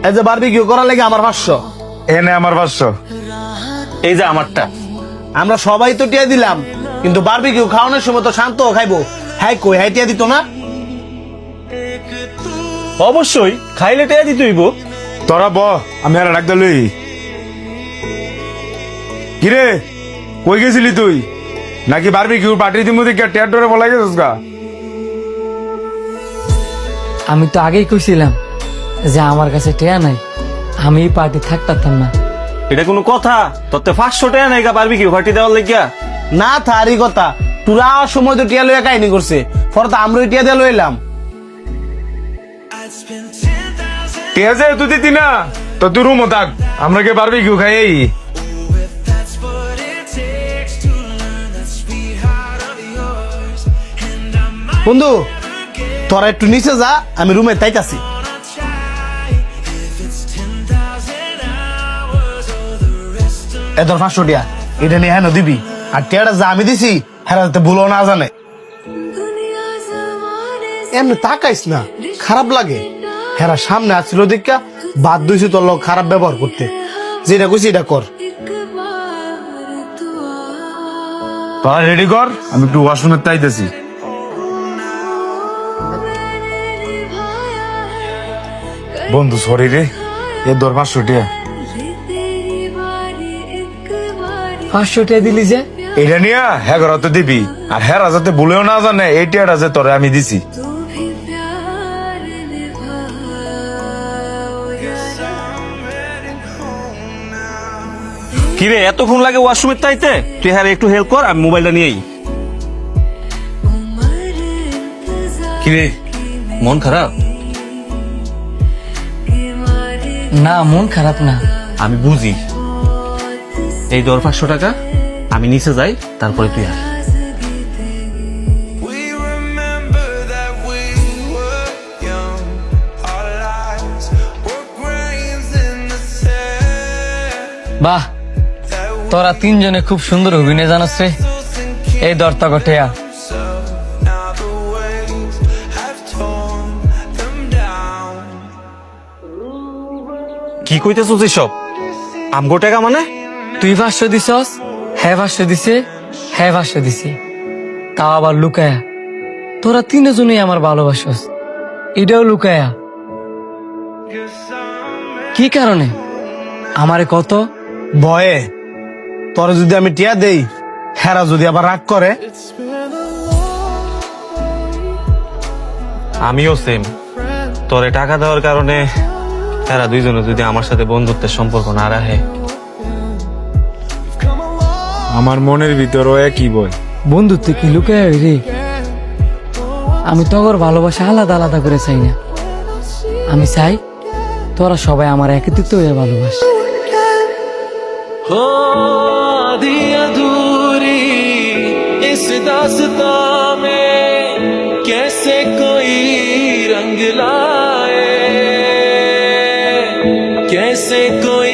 এই যে বারবিকিউ করার লাগে আমার 500। এনে আমার 500। এই যে আমারটা। আমরা সবাই তো টিয়া দিলাম, কিন্তু বারবিকিউ খাওয়ানোর সময় তো শান্ত খাইবো। হ্যাঁ কই, হ্যাঁ টিয়া দিত না? অবশ্যই খাইলে টেয়া দিতে হইব। তোরা ব, আমি আর ডাক লই। কিরে কই গেছিলি তুই? নাকি বারবিকিউ পার্টির দিমু দিকে টেয়ার ডরে বলা গেছিস গা? আমি তো আগেই কইছিলাম যে আমার কাছে টেয়া নাই, আমি এই পার্টি থাকতাম না। এটা কোনো কথা? তোতে 500 টাকা নাই গা বারবিকিউ পার্টি দেওয়ার লাগিয়া? না থারি কথা, তোরা আওয়ার সময় তো টিয়া লইয়া কাহিনী করছে, পরে তো আমরা টিয়া দিয়ে লইলাম। টেয়া যে তুই দিতি না, তো তুই রুমও থাক, আমরা কে বারবিকিউ খাই। বন্ধু তোরা একটু নিচে যা, আমি রুমে তাইতাছি। এদের 500 টিয়া এটা নিয়ে হ্যাঁ দিবি, আর টিয়াটা যা আমি দিছি হ্যাঁ যাতে ভুলো না জানে। এমনি তাকাইস না, খারাপ লাগে। হেরা সামনে আসছিল দেখা বাদ দিয়েছি তোর লোক খারাপ ব্যবহার করতে। যেটা কইছি এটা কর। তোরা রেডি কর, আমি একটু ওয়াশরুমে তাইতেছি। বন্ধু সরি রে, এ দর 500 টিয়া। 500 টেয়া দিলি যে? এটা নিয়ে হ্যাঁ ঘর তো দিবি, আর হ্যাঁ যাতে ভুলেও না জানে এই টিয়াটা যে তোরে আমি দিছি। কিরে এতক্ষণ লাগে ওয়াশরুমে তাইতে? তুই হ্যাঁ একটু হেল্প কর, আমি মোবাইলটা নিয়েই। কিরে মন খারাপ? না, মন খারাপ না। আমি বুঝি। এই ধর 500 টাকা, আমি নিচে যাই, তারপরে তুই আয়। We remember that we were young. Our lives were grains in the sand. বাহ, তোরা তিনজনে খুব সুন্দর অভিনয় জানাস রে। এই দর্তক টেয়া। So now the waves have torn them down. কি কইতেছিস এসব? আমগো টাকা মানে? তুই 500 দিছস, হ্যাঁ 500 দিছে, হ্যাঁ 500 দিছে, তাও আবার লুকায়া। তোরা তিনজনই আমার ভালোবাসস, এটাও লুকায়া। কি কারণে আমারে কত? ভয়ে। তোরা যদি আমি টিয়া দেই, হেরা যদি আবার রাগ করে। আমিও সেম। তোরে টাকা দেওয়ার কারণে তারা দুইজনে যদি আমার সাথে বন্ধুত্বের সম্পর্ক না রাখে। আমার মনের ভিতরও একই বই। বন্ধুত্ব কি লুকায়া রে? আমি তগর ভালোবাসা আলাদা আলাদা করে চাই না। আমি চাই তোরা সবাই আমার একত্রিত হয়ে ভালোবাস। हो आधी अधूरी इस दास्तां में कैसे कोई रंग लाए, कैसे कोई